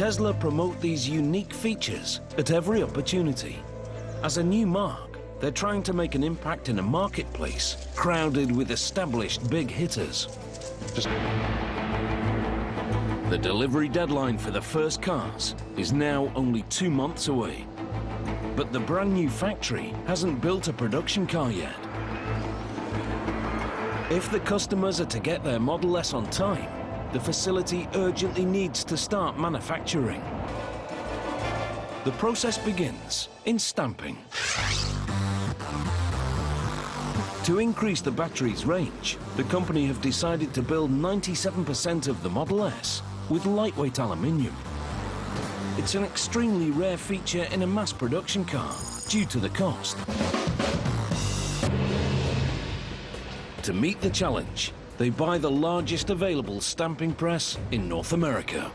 Tesla promote these unique features at every opportunity. As a new mark, they're trying to make an impact in a marketplace crowded with established big hitters. The delivery deadline for the first cars is now only 2 months away. But the brand new factory hasn't built a production car yet. If the customers are to get their Model S on time, the facility urgently needs to start manufacturing. The process begins in stamping. To increase the battery's range, the company have decided to build 97% of the Model S with lightweight aluminium. It's an extremely rare feature in a mass production car due to the cost. To meet the challenge, they buy the largest available stamping press in North America.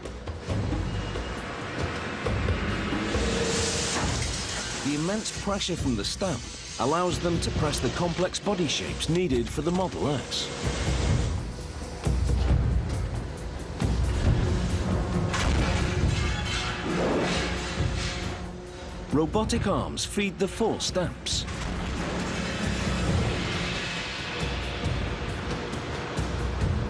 The immense pressure from the stamp allows them to press the complex body shapes needed for the Model S. Robotic arms feed the 4 stamps.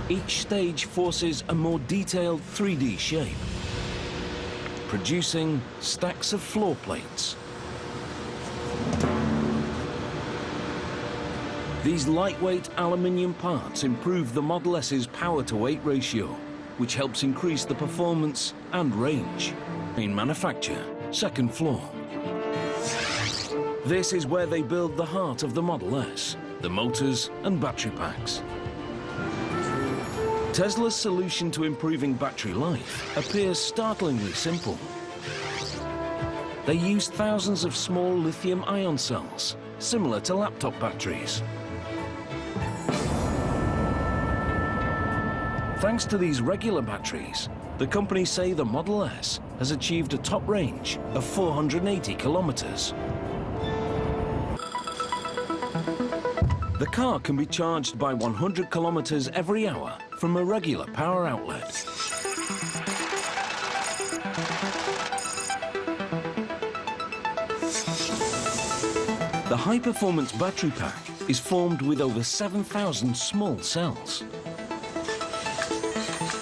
Each stage forces a more detailed 3D shape, producing stacks of floor plates. These lightweight aluminium parts improve the Model S's power-to-weight ratio, which helps increase the performance and range. Main manufacture, 2nd floor. This is where they build the heart of the Model S, the motors and battery packs. Tesla's solution to improving battery life appears startlingly simple. They use thousands of small lithium-ion cells, similar to laptop batteries. Thanks to these regular batteries, the company say the Model S has achieved a top range of 480 kilometers. The car can be charged by 100 kilometers every hour from a regular power outlet. The high-performance battery pack is formed with over 7,000 small cells.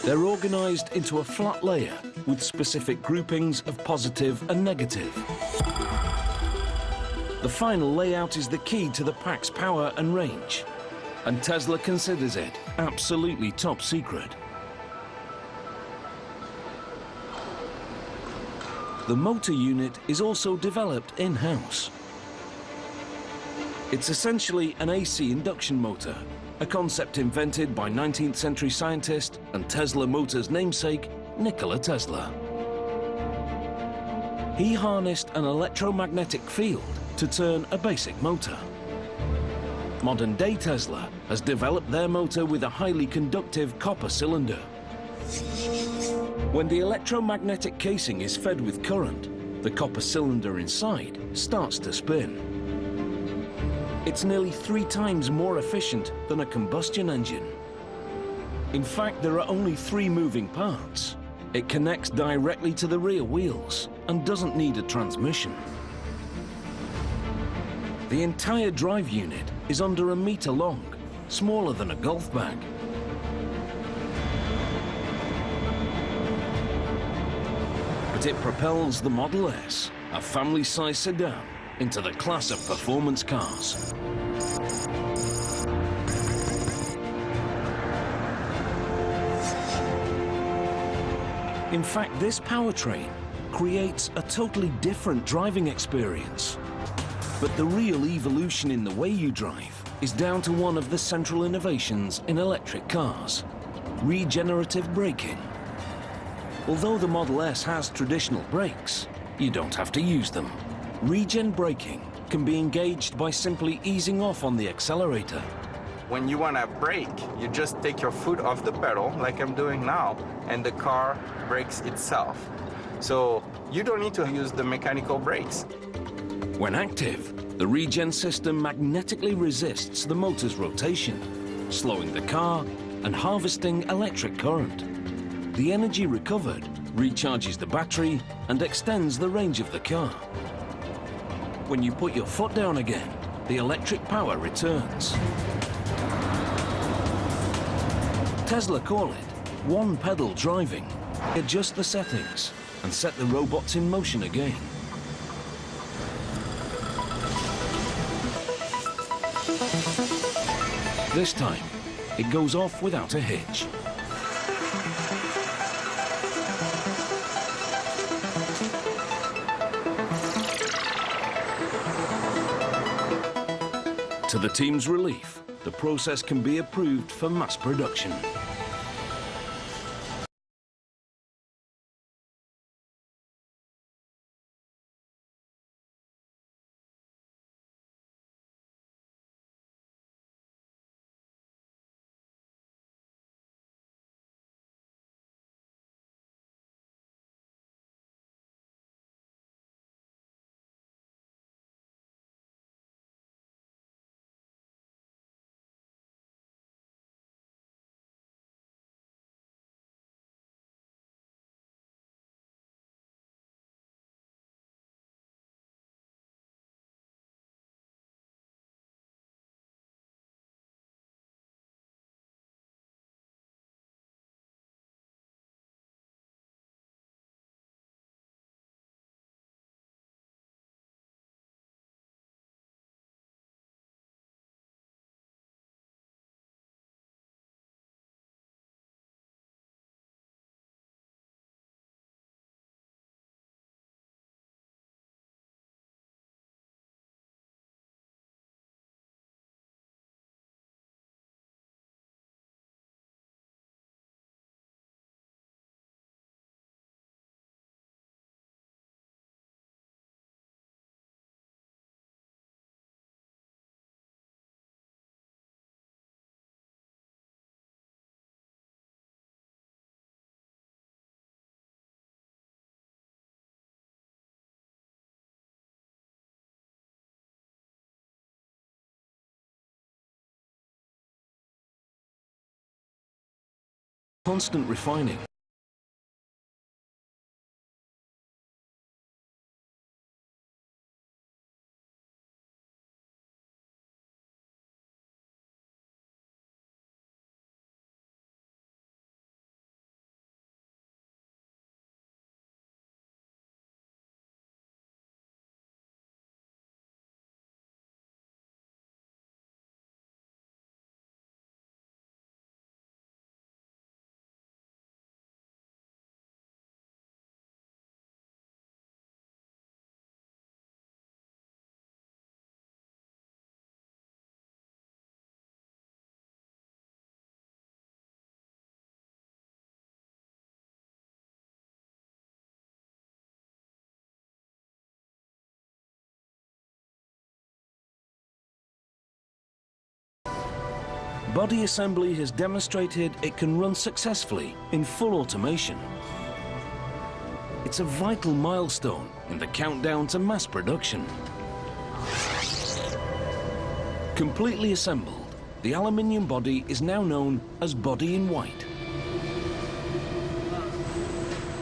They're organized into a flat layer with specific groupings of positive and negative. The final layout is the key to the pack's power and range, and Tesla considers it absolutely top secret. The motor unit is also developed in-house. It's essentially an AC induction motor, a concept invented by 19th century scientist and Tesla Motors namesake, Nikola Tesla. He harnessed an electromagnetic field to turn a basic motor. Modern-day Tesla has developed their motor with a highly conductive copper cylinder. When the electromagnetic casing is fed with current, the copper cylinder inside starts to spin. It's nearly 3 times more efficient than a combustion engine. In fact, there are only 3 moving parts. It connects directly to the rear wheels and doesn't need a transmission. The entire drive unit is under 1 meter long, smaller than a golf bag. But it propels the Model S, a family-size sedan, into the class of performance cars. In fact, this powertrain creates a totally different driving experience. But the real evolution in the way you drive is down to one of the central innovations in electric cars: regenerative braking. Although the Model S has traditional brakes, you don't have to use them. Regen braking can be engaged by simply easing off on the accelerator. When you want to brake, you just take your foot off the pedal, like I'm doing now, and the car brakes itself. So you don't need to use the mechanical brakes. When active, the regen system magnetically resists the motor's rotation, slowing the car and harvesting electric current. The energy recovered recharges the battery and extends the range of the car. When you put your foot down again, the electric power returns. Tesla call it one-pedal driving. Adjust the settings and set the robots in motion again. This time, it goes off without a hitch. To the team's relief, the process can be approved for mass production. Constant refining. Body assembly has demonstrated it can run successfully in full automation. It's a vital milestone in the countdown to mass production. Completely assembled, the aluminium body is now known as body in white.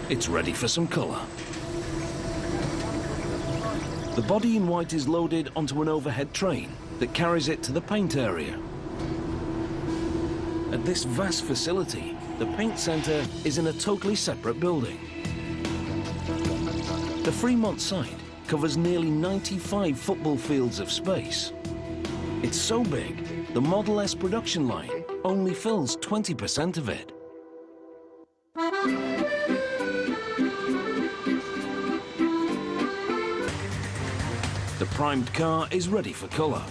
It's ready for some color. The body in white is loaded onto an overhead train that carries it to the paint area. At this vast facility, the paint center is in a totally separate building. The Fremont site covers nearly 95 football fields of space. It's so big, the Model S production line only fills 20% of it. The primed car is ready for color.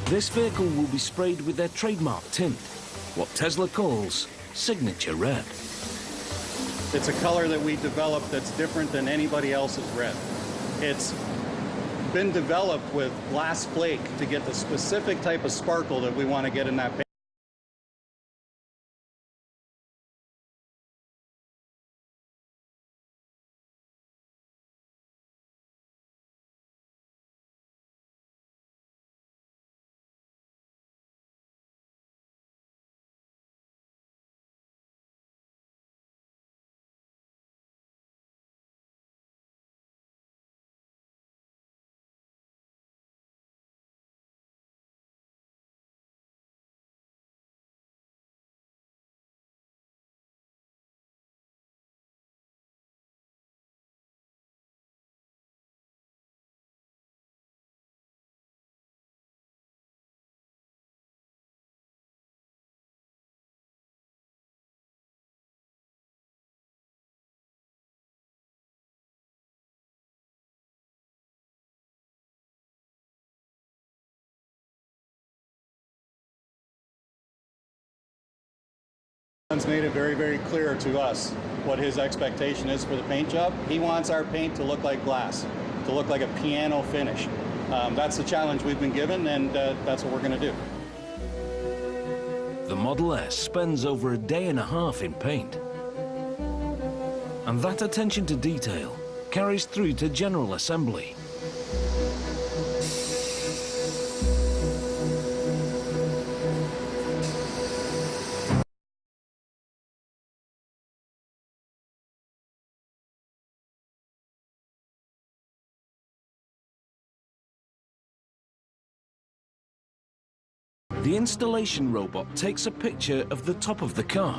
This vehicle will be sprayed with their trademark tint, what Tesla calls signature red. It's a color that we developed that's different than anybody else's red. It's been developed with glass flake to get the specific type of sparkle that we want to get in that paint. He's made it very, very clear to us what his expectation is for the paint job. He wants our paint to look like glass, to look like a piano finish. That's the challenge we've been given, and that's what we're going to do. The Model S spends over a day and a half in paint. And that attention to detail carries through to general assembly. The installation robot takes a picture of the top of the car.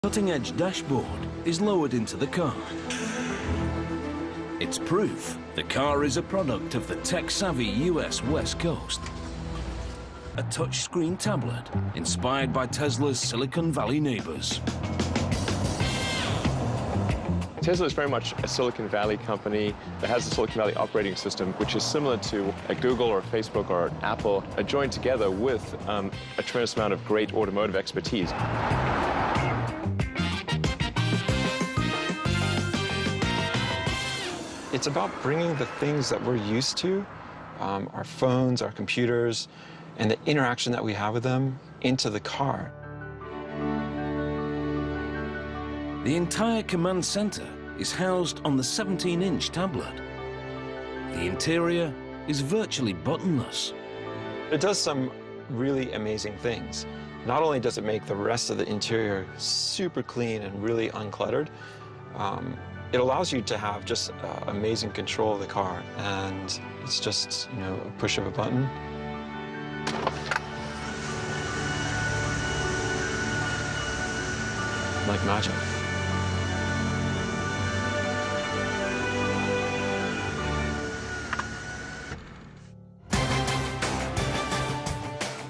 Cutting-edge dashboard is lowered into the car. It's proof the car is a product of the tech-savvy US West Coast. A touchscreen tablet inspired by Tesla's Silicon Valley neighbors. Tesla is very much a Silicon Valley company that has a Silicon Valley operating system, which is similar to a Google or a Facebook or an Apple, joined together with a tremendous amount of great automotive expertise. It's about bringing the things that we're used to, our phones, our computers, and the interaction that we have with them into the car. The entire command center is housed on the 17-inch tablet. The interior is virtually buttonless. It does some really amazing things. Not only does it make the rest of the interior super clean and really uncluttered, it allows you to have just amazing control of the car, and it's just, you know, a push of a button. Like magic.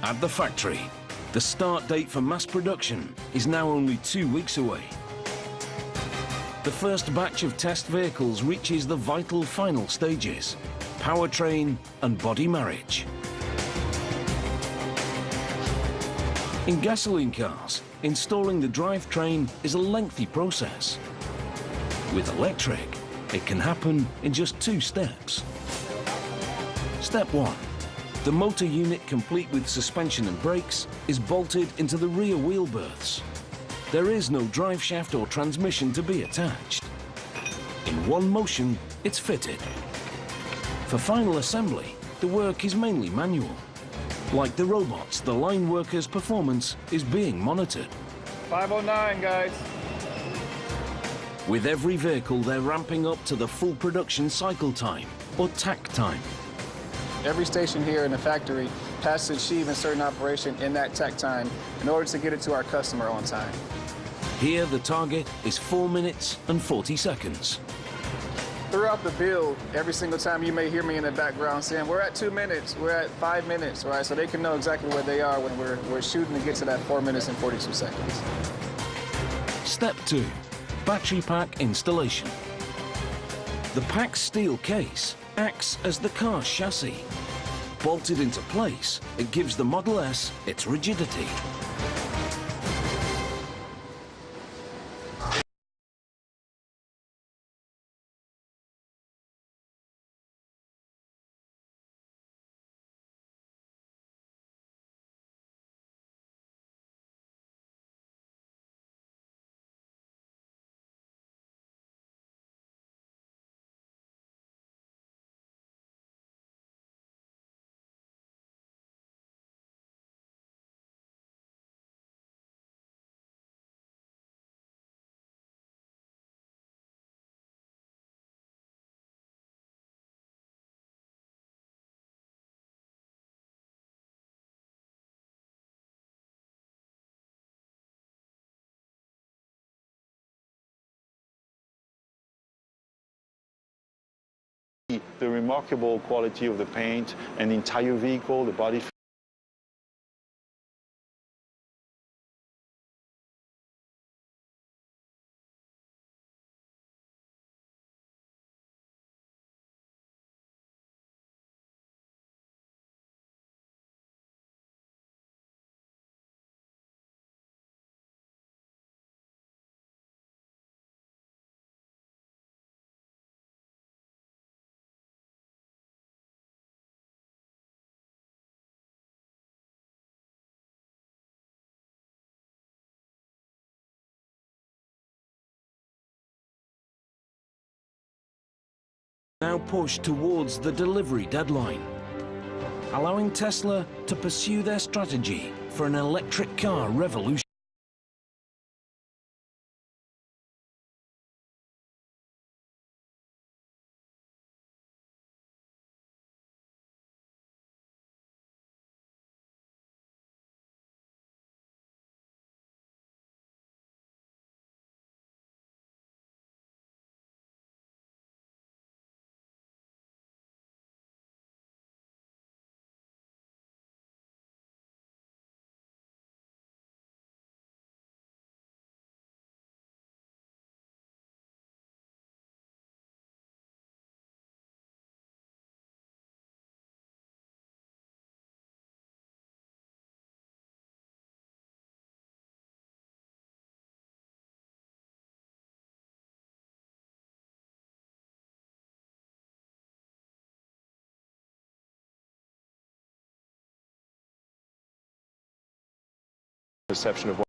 At the factory, the start date for mass production is now only 2 weeks away. The first batch of test vehicles reaches the vital final stages: powertrain and body marriage. In gasoline cars, installing the drivetrain is a lengthy process. With electric, it can happen in just 2 steps. Step 1. The motor unit, complete with suspension and brakes, is bolted into the rear wheel berths. There is no drive shaft or transmission to be attached. In one motion, it's fitted. For final assembly, the work is mainly manual. Like the robots, the line workers' performance is being monitored. 509, guys. With every vehicle, they're ramping up to the full production cycle time, or TAC time. Every station here in the factory has to achieve a certain operation in that tech time in order to get it to our customer on time. Here, the target is 4 minutes and 40 seconds. Throughout the build, every single time you may hear me in the background saying, we're at 2 minutes, we're at 5 minutes, right? So they can know exactly where they are when we're shooting to get to that 4 minutes and 42 seconds. Step 2, battery pack installation. The pack's steel case acts as the car's chassis. Bolted into place, it gives the Model S its rigidity. the remarkable quality of the paint and the entire vehicle, the body. Now pushed towards the delivery deadline, allowing Tesla to pursue their strategy for an electric car revolution. Perception of what